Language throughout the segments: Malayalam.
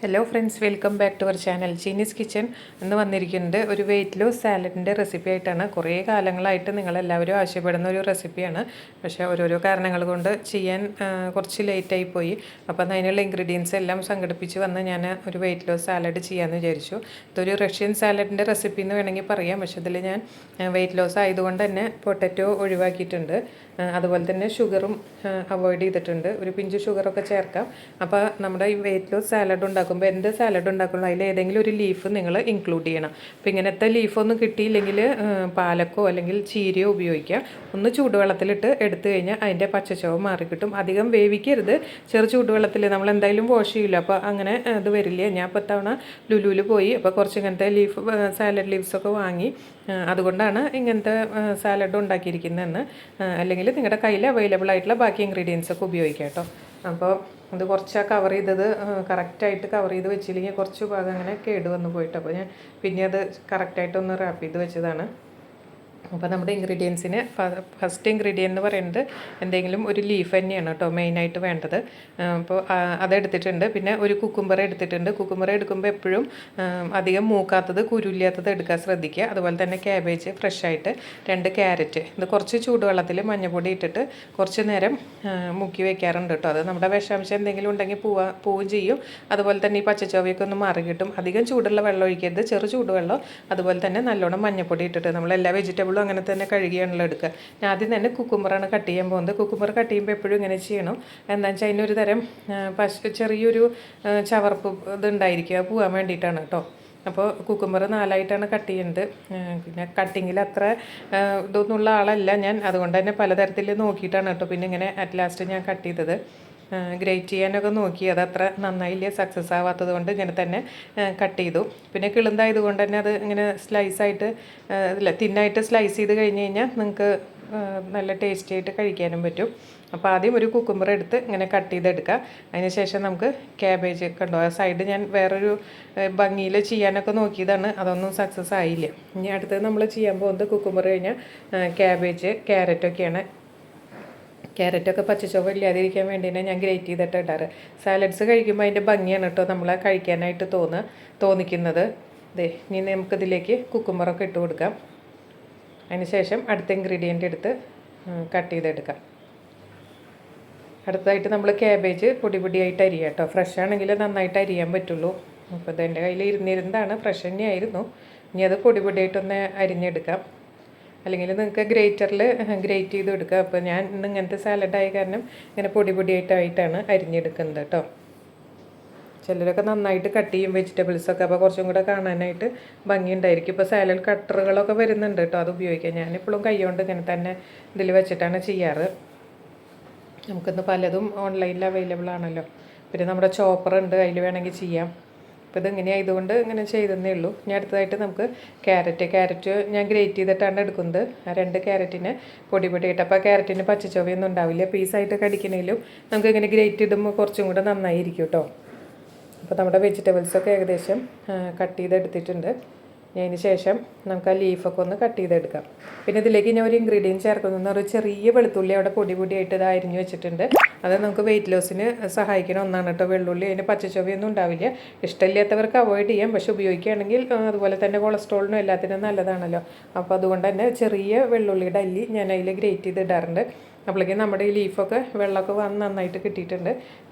Hello friends, welcome back to our channel Chinese kitchen. എന്ന് വന്നിരിക്കുന്നത് ഒരു വെയിറ്റ് ലോസ് സാലഡിൻ്റെ റെസിപ്പി ആയിട്ടാണ്. കുറേ കാലങ്ങളായിട്ട് നിങ്ങളെല്ലാവരും ആവശ്യപ്പെടുന്ന ഒരു റെസിപ്പിയാണ്. പക്ഷേ ഓരോരോ കാരണങ്ങൾ കൊണ്ട് ചെയ്യാൻ കുറച്ച് ലേറ്റായി പോയി. അപ്പം അതിനുള്ള ഇൻഗ്രീഡിയൻസ് എല്ലാം സംഘടിപ്പിച്ച് വന്ന് ഞാൻ ഒരു വെയിറ്റ് ലോസ് സാലഡ് ചെയ്യാമെന്ന് വിചാരിച്ചു. ഇതൊരു റഷ്യൻ സാലഡിൻ്റെ റെസിപ്പി എന്ന് വേണമെങ്കിൽ പറയാം. പക്ഷേ ഇതിൽ ഞാൻ വെയിറ്റ് ലോസ് ആയതുകൊണ്ട് തന്നെ പൊട്ടറ്റോ ഒഴിവാക്കിയിട്ടുണ്ട്. അതുപോലെ തന്നെ ഷുഗറും അവോയ്ഡ് ചെയ്തിട്ടുണ്ട്. ഒരു പിഞ്ച് ഷുഗറൊക്കെ ചേർക്കാം. അപ്പോൾ നമ്മുടെ ഈ വെയിറ്റ് ലോസ് സാലഡ് ഉണ്ടാക്കുമ്പോൾ എന്ത് സാലഡ് ഉണ്ടാക്കുമ്പോൾ അതിൽ ഏതെങ്കിലും ഒരു ലീഫ് നിങ്ങൾ ഇൻക്ലൂഡ് ചെയ്യണം. അപ്പോൾ ഇങ്ങനത്തെ ലീഫൊന്നും കിട്ടിയില്ലെങ്കിൽ പാലക്കോ അല്ലെങ്കിൽ ചീരയോ ഉപയോഗിക്കാം. ഒന്ന് ചൂടുവെള്ളത്തിലിട്ട് എടുത്തു കഴിഞ്ഞാൽ അതിൻ്റെ പച്ചച്ചവ് മാറിക്കിട്ടും. അധികം വേവിക്കരുത്. ചൂടുവെള്ളത്തിൽ നമ്മൾ എന്തായാലും വാഷ് ചെയ്യില്ല, അപ്പോൾ അങ്ങനെ അത് വരില്ല. ഞാൻ ഇപ്പോൾ തവണ ലുലുവിൽ പോയി അപ്പോൾ കുറച്ച് ഇങ്ങനത്തെ സാലഡ് ലീവ്സൊക്കെ വാങ്ങി. അതുകൊണ്ടാണ് ഇങ്ങനത്തെ സാലഡ് ഉണ്ടാക്കിയിരിക്കുന്നതെന്ന്. അല്ലെങ്കിൽ നിങ്ങളുടെ കയ്യിൽ അവൈലബിൾ ആയിട്ടുള്ള ബാക്കി ഇൻഗ്രീഡിയൻസ് ഒക്കെ ഉപയോഗിക്കാം കേട്ടോ. അപ്പോൾ ഇത് കുറച്ച് കവർ ചെയ്തത് കറക്റ്റായിട്ട് കവർ ചെയ്ത് വെച്ചില്ലെങ്കിൽ കുറച്ച് ഭാഗം അങ്ങനെ കേട് വന്ന് പോയിട്ട്, അപ്പോൾ ഞാൻ പിന്നെ അത് കറക്റ്റായിട്ടൊന്ന് റാപ്പ് ചെയ്ത് വെച്ചതാണ്. അപ്പോൾ നമ്മുടെ ഇൻഗ്രീഡിയൻസിന് ഫസ്റ്റ് ഇൻഗ്രീഡിയൻ്റ് എന്ന് പറയുന്നത് എന്തെങ്കിലും ഒരു ലീഫ് തന്നെയാണ് കേട്ടോ മെയിനായിട്ട് വേണ്ടത്. അപ്പോൾ അതെടുത്തിട്ടുണ്ട്. പിന്നെ ഒരു കുക്കുംബർ എടുത്തിട്ടുണ്ട്. കുക്കുംബർ എടുക്കുമ്പോൾ എപ്പോഴും അധികം മൂക്കാത്തത് കുരുല്ലാത്തത് എടുക്കാൻ ശ്രദ്ധിക്കുക. അതുപോലെ തന്നെ ക്യാബേജ് ഫ്രഷായിട്ട്, 2 ക്യാരറ്റ്. ഇത് കുറച്ച് ചൂടുവെള്ളത്തിൽ മഞ്ഞൾപ്പൊടി ഇട്ടിട്ട് കുറച്ച് നേരം മുക്കി വെക്കാറുണ്ട് കേട്ടോ. അത് നമ്മുടെ വിഷാംശം എന്തെങ്കിലും ഉണ്ടെങ്കിൽ പോവുകയും ചെയ്യും. അതുപോലെ തന്നെ ഈ പച്ചച്ചോവയൊക്കെ ഒന്ന് മാറി കിട്ടും. അധികം ചൂടുള്ള വെള്ളം ഒഴിക്കരുത്, ചെറു ചൂടുവെള്ളം. അതുപോലെ തന്നെ നല്ലോണം മഞ്ഞൾപ്പൊടി ഇട്ടിട്ട് നമ്മളെല്ലാ വെജിറ്റബിളും അങ്ങനെ തന്നെ കഴുകിയാണല്ലോ എടുക്കുക. ഞാൻ ആദ്യം തന്നെ കുക്കുംബറാണ് കട്ട് ചെയ്യാൻ പോകുന്നത്. കുക്കുംബർ കട്ട് ചെയ്യുമ്പോൾ എപ്പോഴും ഇങ്ങനെ ചെയ്യണം. എന്താണെന്ന് വെച്ചാൽ അതിനൊരു തരം ചെറിയൊരു ചവർപ്പ് ഇതുണ്ടായിരിക്കുക, പോകാൻ വേണ്ടിയിട്ടാണ് കേട്ടോ. അപ്പോൾ കുക്കുംബർ 4ആയിട്ടാണ് കട്ട് ചെയ്യുന്നത്. പിന്നെ കട്ടിങ്ങിൽ അത്ര ഇതൊന്നുള്ള ആളല്ല ഞാൻ, അതുകൊണ്ട് തന്നെ പലതരത്തിൽ നോക്കിയിട്ടാണ് കേട്ടോ പിന്നെ ഇങ്ങനെ അറ്റ് ലാസ്റ്റ് ഞാൻ കട്ട് ചെയ്തത്. ഗ്രേറ്റ് ചെയ്യാനൊക്കെ നോക്കി, അതത്ര നന്നായില്ല, സക്സസ് ആവാത്തത് കൊണ്ട് ഇങ്ങനെ തന്നെ കട്ട് ചെയ്തു. പിന്നെ കിളുന്തായത് കൊണ്ട് തന്നെ അത് ഇങ്ങനെ സ്ലൈസായിട്ട് തിന്നായിട്ട് സ്ലൈസ് ചെയ്ത് കഴിഞ്ഞ് കഴിഞ്ഞാൽ നിങ്ങൾക്ക് നല്ല ടേസ്റ്റി ആയിട്ട് കഴിക്കാനും പറ്റും. അപ്പോൾ ആദ്യം ഒരു കുക്കുംബർ എടുത്ത് ഇങ്ങനെ കട്ട് ചെയ്തെടുക്കുക. അതിന് ശേഷം നമുക്ക് ക്യാബേജ് കണ്ടോ, ആ സൈഡ് ഞാൻ വേറൊരു ഭംഗിയിൽ ചെയ്യാനൊക്കെ നോക്കിയതാണ്, അതൊന്നും സക്സസ് ആയില്ല. ഇനി അടുത്തത് നമ്മൾ ചെയ്യാൻ പോകുന്നത് കുക്കുംബർ കഴിഞ്ഞാൽ ക്യാബേജ് ക്യാരറ്റൊക്കെയാണ്. ക്യാരറ്റൊക്കെ പച്ചച്ചോവ ഇല്ലാതിരിക്കാൻ വേണ്ടിയാണ് ഞാൻ ഗ്രേറ്റ് ചെയ്തിട്ട് ഇടാറ്. സാലഡ്സ് കഴിക്കുമ്പോൾ അതിൻ്റെ ഭംഗിയാണ് കേട്ടോ നമ്മളെ കഴിക്കാനായിട്ട് തോന്നിക്കുന്നത്. ഇനി നമുക്കിതിലേക്ക് കുക്കുംബറൊക്കെ ഇട്ട് കൊടുക്കാം. അതിന് ശേഷം അടുത്ത ഇൻഗ്രീഡിയൻ്റ് എടുത്ത് കട്ട് ചെയ്തെടുക്കാം. അടുത്തതായിട്ട് നമ്മൾ ക്യാബേജ് പൊടിയായിട്ട് അരിയാം കേട്ടോ. ഫ്രഷ് ആണെങ്കിൽ നന്നായിട്ട് അരിയാൻ പറ്റുള്ളൂ. അപ്പോൾ ഇതെൻ്റെ കയ്യിൽ ഇരുന്നിരുന്നതാണ്, ഫ്രഷ് തന്നെയായിരുന്നു. ഇനി അത് പൊടിയായിട്ടൊന്ന് അരിഞ്ഞെടുക്കാം. അല്ലെങ്കിൽ നിങ്ങൾക്ക് ഗ്രേറ്ററിൽ ഗ്രേറ്റ് ചെയ്ത് എടുക്കുക. അപ്പോൾ ഞാൻ ഇന്ന് ഇങ്ങനത്തെ സാലഡായ കാരണം ഇങ്ങനെ പൊടിയായിട്ടാണ് അരിഞ്ഞെടുക്കുന്നത് കേട്ടോ. ചിലരൊക്കെ നന്നായിട്ട് കട്ട് ചെയ്യും വെജിറ്റബിൾസൊക്കെ, അപ്പോൾ കുറച്ചും കൂടെ കാണാനായിട്ട് ഭംഗിയുണ്ടായിരിക്കും. ഇപ്പോൾ സാലഡ് കട്ടറുകളൊക്കെ വരുന്നുണ്ട് കേട്ടോ, അത് ഉപയോഗിക്കാം. ഞാനിപ്പോഴും കൈകൊണ്ട് ഇങ്ങനെ തന്നെ ഇതിൽ വെച്ചിട്ടാണ് ചെയ്യാറ്. നമുക്കിന്ന് പലതും ഓൺലൈനിൽ അവൈലബിൾ ആണല്ലോ. പിന്നെ നമ്മുടെ ചോപ്പറുണ്ട്, അതിൽ വേണമെങ്കിൽ ചെയ്യാം. അപ്പോൾ ഇതിങ്ങനെ ആയതുകൊണ്ട് ഇങ്ങനെ ചെയ്തതേ ഉള്ളൂ. ഇനി അടുത്തതായിട്ട് നമുക്ക് ക്യാരറ്റ് ഞാൻ ഗ്രേറ്റ് ചെയ്തിട്ടാണ് എടുക്കുന്നത്. ആ 2 ക്യാരറ്റിന് പൊടിയായിട്ട്. അപ്പോൾ ആ ക്യാരറ്റിന് പച്ചച്ചോവയൊന്നും ഉണ്ടാവില്ല. പീസായിട്ട് കടിക്കണേലും നമുക്ക് ഇങ്ങനെ ഗ്രേറ്റ് ഇടുമ്പോൾ കുറച്ചും കൂടെ നന്നായിരിക്കും കേട്ടോ. അപ്പോൾ നമ്മുടെ വെജിറ്റബിൾസൊക്കെ ഏകദേശം കട്ട് ചെയ്തെടുത്തിട്ടുണ്ട്. അതിന് ശേഷം നമുക്ക് ആ ലീഫൊക്കെ ഒന്ന് കട്ട് ചെയ്തെടുക്കാം. പിന്നെ ഇതിലേക്ക് ഞാൻ ഒരു ഇൻഗ്രീഡിയൻറ്റ് ചേർക്കുന്നത് ഒരു ചെറിയ വെളുത്തുള്ളി അവിടെ പൊടിയായിട്ട് ഇത് അരിഞ്ഞ് വെച്ചിട്ടുണ്ട്. അത് നമുക്ക് വെയിറ്റ് ലോസിന് സഹായിക്കുന്ന ഒന്നാണ് കേട്ടോ. വെള്ളുള്ളി അതിന് പച്ചച്ചൊവയൊന്നും ഉണ്ടാവില്ല. ഇഷ്ടമില്ലാത്തവർക്ക് അവോയ്ഡ് ചെയ്യാം, പക്ഷെ ഉപയോഗിക്കുകയാണെങ്കിൽ അതുപോലെ തന്നെ കൊളസ്ട്രോളിനും എല്ലാത്തിനും നല്ലതാണല്ലോ. അപ്പോൾ അതുകൊണ്ട് തന്നെ ചെറിയ വെള്ളുള്ളിയുടെ അല്ലി ഞാൻ അതിൽ ഗ്രേറ്റ് ചെയ്ത് ഇടാറുണ്ട്. അപ്പോഴേക്കും നമ്മുടെ ഈ ലീഫൊക്കെ വെള്ളമൊക്കെ വന്ന് നന്നായിട്ട് കിട്ടിയിട്ടുണ്ട്.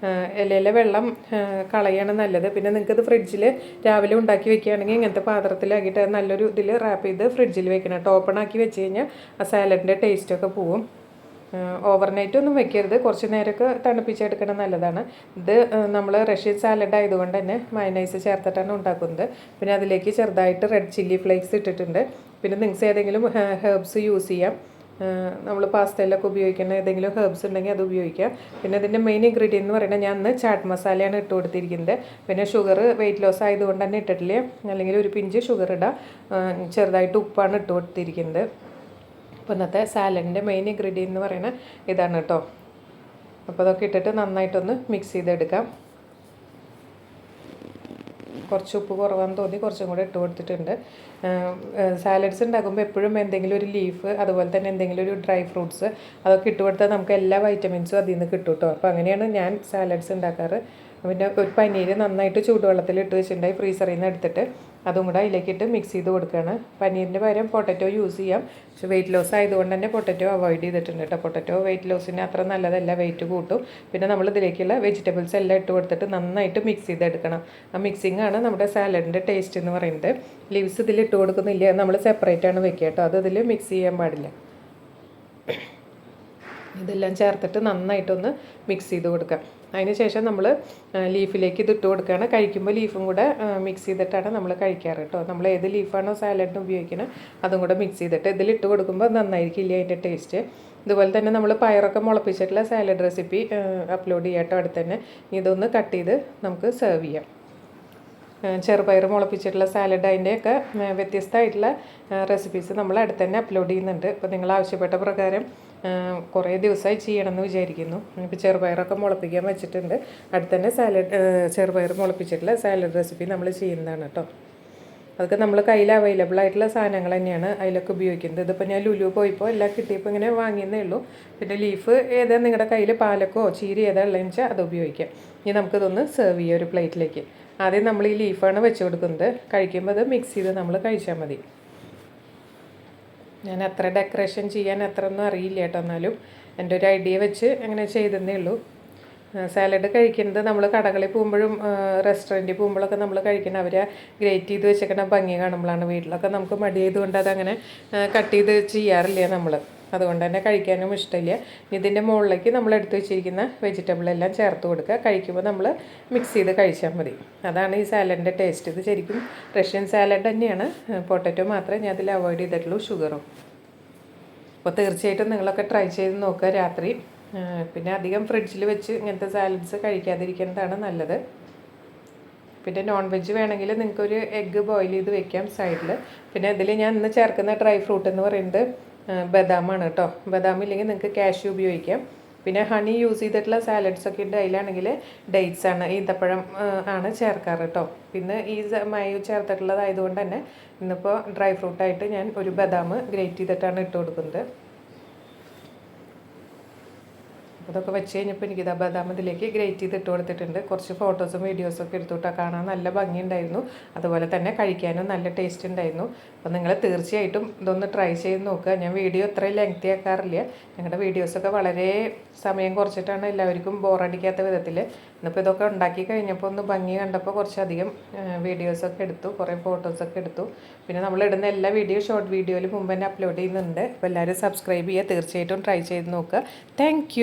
ഇലയിലെ വെള്ളം കളയാണ് നല്ലത്. പിന്നെ നിങ്ങൾക്കിത് ഫ്രിഡ്ജിൽ രാവിലെ ഉണ്ടാക്കി വെക്കുകയാണെങ്കിൽ ഇങ്ങനത്തെ പാത്രത്തിലാക്കിയിട്ട് നല്ലൊരു ഇതിൽ റാപ്പ് ചെയ്ത് ഫ്രിഡ്ജിൽ വെക്കണം. ഓപ്പൺ ആക്കി വെച്ച് കഴിഞ്ഞാൽ ആ സാലഡിൻ്റെ ടേസ്റ്റൊക്കെ പോവും. ഓവർനൈറ്റ് ഒന്നും വെക്കരുത്, കുറച്ച് നേരമൊക്കെ തണുപ്പിച്ചെടുക്കണം, നല്ലതാണ്. ഇത് നമ്മൾ റഷ്യൻ സാലഡ് ആയതുകൊണ്ട് തന്നെ മയനൈസ് ചേർത്തിട്ടാണ് ഉണ്ടാക്കുന്നത്. പിന്നെ അതിലേക്ക് ചെറുതായിട്ട് റെഡ് ചില്ലി ഫ്ലേക്സ് ഇട്ടിട്ടുണ്ട്. പിന്നെ നിങ്ങൾക്ക് ഏതെങ്കിലും ഹെർബ്സ് യൂസ് ചെയ്യാം. നമ്മൾ പാസ്തയിലൊക്കെ ഉപയോഗിക്കുന്ന ഏതെങ്കിലും ഹെർബ്സ് ഉണ്ടെങ്കിൽ അത് ഉപയോഗിക്കാം. പിന്നെ ഇതിൻ്റെ മെയിൻ ഇൻഗ്രീഡിയൻ്റ് എന്ന് പറയുന്നത് ഞാൻ ഇന്ന് ചാട്ട് മസാലയാണ് ഇട്ട് കൊടുത്തിരിക്കുന്നത്. പിന്നെ ഷുഗർ വെയിറ്റ് ലോസ് ആയതുകൊണ്ട് തന്നെ ഇട്ടിട്ടില്ല, അല്ലെങ്കിൽ ഒരു പിഞ്ച് ഷുഗർ ഇടാം. ചെറുതായിട്ട് ഉപ്പാണ് ഇട്ട് കൊടുത്തിരിക്കുന്നത്. അപ്പോൾ ഇന്നത്തെ സാലഡിൻ്റെ മെയിൻ ഇൻഗ്രീഡിയൻ്റ് എന്ന് പറയുന്നത് ഇതാണ് കേട്ടോ. അപ്പോൾ അതൊക്കെ ഇട്ടിട്ട് നന്നായിട്ടൊന്ന് മിക്സ് ചെയ്തെടുക്കാം. കുറച്ച് ഉപ്പ് കുറവാന്ന് തോന്നി കുറച്ചും കൂടെ ഇട്ട് കൊടുത്തിട്ടുണ്ട്. സാലഡ്സ് ഉണ്ടാക്കുമ്പോൾ എപ്പോഴും എന്തെങ്കിലും ഒരു ലീഫ്, അതുപോലെ തന്നെ എന്തെങ്കിലും ഒരു ഡ്രൈ ഫ്രൂട്ട്സ് അതൊക്കെ ഇട്ട് കൊടുത്താൽ നമുക്ക് എല്ലാ വൈറ്റമിൻസും അതിൽ നിന്ന് കിട്ടും കേട്ടോ. അപ്പോൾ അങ്ങനെയാണ് ഞാൻ സാലഡ്സ് ഉണ്ടാക്കാറ്. പിന്നെ ഒരു പനീർ നന്നായിട്ട് ചൂടുവെള്ളത്തിൽ ഇട്ട് വെച്ചിട്ടുണ്ടായി ഫ്രീസറിൽ നിന്ന് എടുത്തിട്ട് അതും കൂടെ അതിലേക്കിട്ട് മിക്സ് ചെയ്ത് കൊടുക്കുകയാണ്. പനീരിൻ്റെ പകരം പൊട്ടറ്റോ യൂസ് ചെയ്യാം. പക്ഷേ വെയിറ്റ് ലോസ് ആയതുകൊണ്ട് തന്നെ പൊട്ടറ്റോ അവോയ്ഡ് ചെയ്തിട്ടുണ്ട് കേട്ടോ. പൊട്ടറ്റോ വെയിറ്റ് ലോസിന് അത്ര നല്ലതല്ല, വെയിറ്റ് കൂട്ടും. പിന്നെ നമ്മൾ ഇതിലേക്കുള്ള വെജിറ്റബിൾസ് എല്ലാം ഇട്ട് കൊടുത്തിട്ട് നന്നായിട്ട് മിക്സ് ചെയ്തെടുക്കണം. ആ മിക്സിംഗ് ആണ് നമ്മുടെ സാലഡിൻ്റെ ടേസ്റ്റ് എന്ന് പറയുന്നത്. ലീവ്സ് ഇതിൽ ഇട്ട് കൊടുക്കുന്നില്ല, നമ്മൾ സെപ്പറേറ്റ് ആണ് വെക്കുക കേട്ടോ. അത് ഇതിൽ മിക്സ് ചെയ്യാൻ പാടില്ല. ഇതെല്ലാം ചേർത്തിട്ട് നന്നായിട്ടൊന്ന് മിക്സ് ചെയ്ത് കൊടുക്കാം. അതിന് ശേഷം നമ്മൾ ലീഫിലേക്ക് ഇത് ഇട്ട് കൊടുക്കുകയാണ്. കഴിക്കുമ്പോൾ ലീഫും കൂടെ മിക്സ് ചെയ്തിട്ടാണ് നമ്മൾ കഴിക്കാറ് കേട്ടോ. നമ്മൾ ഏത് ലീഫാണോ സാലഡിന് ഉപയോഗിക്കുന്നത് അതും കൂടെ മിക്സ് ചെയ്തിട്ട് ഇതിലിട്ട് കൊടുക്കുമ്പോൾ നന്നായിരിക്കില്ല അതിൻ്റെ ടേസ്റ്റ്. ഇതുപോലെ തന്നെ നമ്മൾ പയറൊക്കെ മുളപ്പിച്ചിട്ടുള്ള സാലഡ് റെസിപ്പി അപ്ലോഡ് ചെയ്യാം കേട്ടോ അടുത്ത് തന്നെ. ഇതൊന്ന് കട്ട് ചെയ്ത് നമുക്ക് സെർവ് ചെയ്യാം. ചെറുപയർ മുളപ്പിച്ചിട്ടുള്ള സാലഡ് അതിൻ്റെയൊക്കെ വ്യത്യസ്തമായിട്ടുള്ള റെസിപ്പീസ് നമ്മൾ അടുത്ത് തന്നെ അപ്ലോഡ് ചെയ്യുന്നുണ്ട്. അപ്പോൾ നിങ്ങൾ ആവശ്യപ്പെട്ട പ്രകാരം കുറേ ദിവസമായി ചെയ്യണമെന്ന് വിചാരിക്കുന്നു. ഇപ്പോൾ ചെറുപയറൊക്കെ മുളപ്പിക്കാൻ വെച്ചിട്ടുണ്ട്. അടുത്ത് തന്നെ ചെറുപയർ മുളപ്പിച്ചിട്ടുള്ള സാലഡ് റെസിപ്പി നമ്മൾ ചെയ്യുന്നതാണ് കേട്ടോ. അതൊക്കെ നമ്മൾ കയ്യിൽ അവൈലബിൾ ആയിട്ടുള്ള സാധനങ്ങൾ തന്നെയാണ് അതിലൊക്കെ ഉപയോഗിക്കുന്നത്. ഇതിപ്പോൾ ഞാൻ ലുലു പോയപ്പോൾ എല്ലാം കിട്ടിയപ്പോൾ ഇങ്ങനെ വാങ്ങിയെന്നേ ഉള്ളൂ. പിന്നെ ലീഫ് ഏതാ നിങ്ങളുടെ കയ്യിൽ പാലക്കോ ചീര ഏതാ ഉള്ളതെന്ന് വെച്ചാൽ അത് ഉപയോഗിക്കാം. ഇനി നമുക്കിതൊന്ന് സെർവ് ചെയ്യാം ഒരു പ്ലേറ്റിലേക്ക്. ആദ്യം നമ്മൾ ഈ ലീഫാണ് വെച്ച് കൊടുക്കുന്നത്. കഴിക്കുമ്പോൾ അത് മിക്സ് ചെയ്ത് നമ്മൾ കഴിച്ചാൽ മതി. ഞാൻ അത്ര ഡെക്കറേഷൻ ചെയ്യാൻ അത്ര ഒന്നും അറിയില്ല കേട്ടോ. എന്നാലും എൻ്റെ ഒരു ഐഡിയ വെച്ച് അങ്ങനെ ചെയ്തെന്നേ ഉള്ളൂ. സാലഡ് കഴിക്കുന്നത് നമ്മൾ കടകളിൽ പോകുമ്പോഴും റെസ്റ്റോറൻറ്റിൽ പോകുമ്പോഴൊക്കെ നമ്മൾ കഴിക്കണം. അവരെ ഗ്രേറ്റ് ചെയ്ത് വെച്ചേക്കണ ഭംഗി കാണുമ്പോഴാണ്. വീട്ടിലൊക്കെ നമുക്ക് മടിയായതുകൊണ്ട് അതങ്ങനെ കട്ട് ചെയ്ത് ചെയ്യാറില്ല നമ്മൾ. അതുകൊണ്ട് തന്നെ കഴിക്കാനും ഇഷ്ടമില്ല. ഇതിൻ്റെ മുകളിലേക്ക് നമ്മൾ എടുത്ത് വെച്ചിരിക്കുന്ന വെജിറ്റബിളെല്ലാം ചേർത്ത് കൊടുക്കുക. കഴിക്കുമ്പോൾ നമ്മൾ മിക്സ് ചെയ്ത് കഴിച്ചാൽ മതി. അതാണ് ഈ സാലഡിൻ്റെ ടേസ്റ്റ്. ഇത് ശരിക്കും റഷ്യൻ സാലഡ് തന്നെയാണ്. പൊട്ടറ്റോ മാത്രമേ ഞാൻ അതിൽ അവോയ്ഡ് ചെയ്തിട്ടുള്ളൂ, ഷുഗറും. അപ്പോൾ തീർച്ചയായിട്ടും നിങ്ങളൊക്കെ ട്രൈ ചെയ്ത് നോക്കുക രാത്രി. പിന്നെ അധികം ഫ്രിഡ്ജിൽ വെച്ച് ഇങ്ങനത്തെ സാലഡ്സ് കഴിക്കാതിരിക്കുന്നതാണ് നല്ലത്. പിന്നെ നോൺ വെജ് വേണമെങ്കിൽ നിങ്ങൾക്കൊരു എഗ്ഗ് ബോയിൽ ചെയ്ത് വെക്കാം സൈഡിൽ. പിന്നെ ഇതിൽ ഞാൻ ഇന്ന് ചേർക്കുന്ന ഡ്രൈ ഫ്രൂട്ട് എന്ന് പറയുന്നത് ബദാമാണ് കേട്ടോ. ബദാം ഇല്ലെങ്കിൽ നിങ്ങൾക്ക് കാഷ്യൂ ഉപയോഗിക്കാം. പിന്നെ ഹണി യൂസ് ചെയ്തിട്ടുള്ള സാലഡ്സൊക്കെ ഉണ്ട്. അതിലാണെങ്കിൽ ഡേറ്റ്സ് ആണ്, ഈന്തപ്പഴം ആണ് ചേർക്കാറ് കേട്ടോ. പിന്നെ ഈ മയോ ചേർത്തിട്ടുള്ളതായതുകൊണ്ട് തന്നെ ഇന്നിപ്പോൾ ഡ്രൈ ഫ്രൂട്ടായിട്ട് ഞാൻ ഒരു ബദാം ഗ്രേറ്റ് ചെയ്തിട്ടാണ് ഇട്ട് കൊടുക്കുന്നത്. അതൊക്കെ വെച്ച് കഴിഞ്ഞപ്പോൾ എനിക്കിത് ബദാം ഇതിലേക്ക് ഗ്രേറ്റ് ചെയ്ത് ഇട്ട് കൊടുത്തിട്ടുണ്ട്. കുറച്ച് ഫോട്ടോസും വീഡിയോസൊക്കെ എടുത്തുകൊണ്ടാണ് കാണാൻ നല്ല ഭംഗിയുണ്ടായിരുന്നു. അതുപോലെ തന്നെ കഴിക്കാനും നല്ല ടേസ്റ്റ് ഉണ്ടായിരുന്നു. അപ്പോൾ നിങ്ങൾ തീർച്ചയായിട്ടും ഇതൊന്ന് ട്രൈ ചെയ്ത് നോക്കുക. ഞാൻ വീഡിയോ അത്രയും ലെങ്തി ആക്കാറില്ല. ഞങ്ങളുടെ വീഡിയോസൊക്കെ വളരെ സമയം കുറച്ചിട്ടാണ് എല്ലാവർക്കും ബോറടിക്കാത്ത വിധത്തിൽ. ഇന്നിപ്പോൾ ഇതൊക്കെ ഉണ്ടാക്കി കഴിഞ്ഞപ്പോൾ ഒന്ന് ഭംഗി കണ്ടപ്പോൾ കുറച്ചധികം വീഡിയോസൊക്കെ എടുത്തു, കുറേ ഫോട്ടോസൊക്കെ എടുത്തു. പിന്നെ നമ്മളിടുന്ന എല്ലാ ഷോർട്ട് വീഡിയോയിൽ മുമ്പ് തന്നെ അപ്ലോഡ് ചെയ്യുന്നുണ്ട്. അപ്പോൾ എല്ലാവരും സബ്സ്ക്രൈബ് ചെയ്യുക. തീർച്ചയായിട്ടും ട്രൈ ചെയ്ത് നോക്കുക. താങ്ക്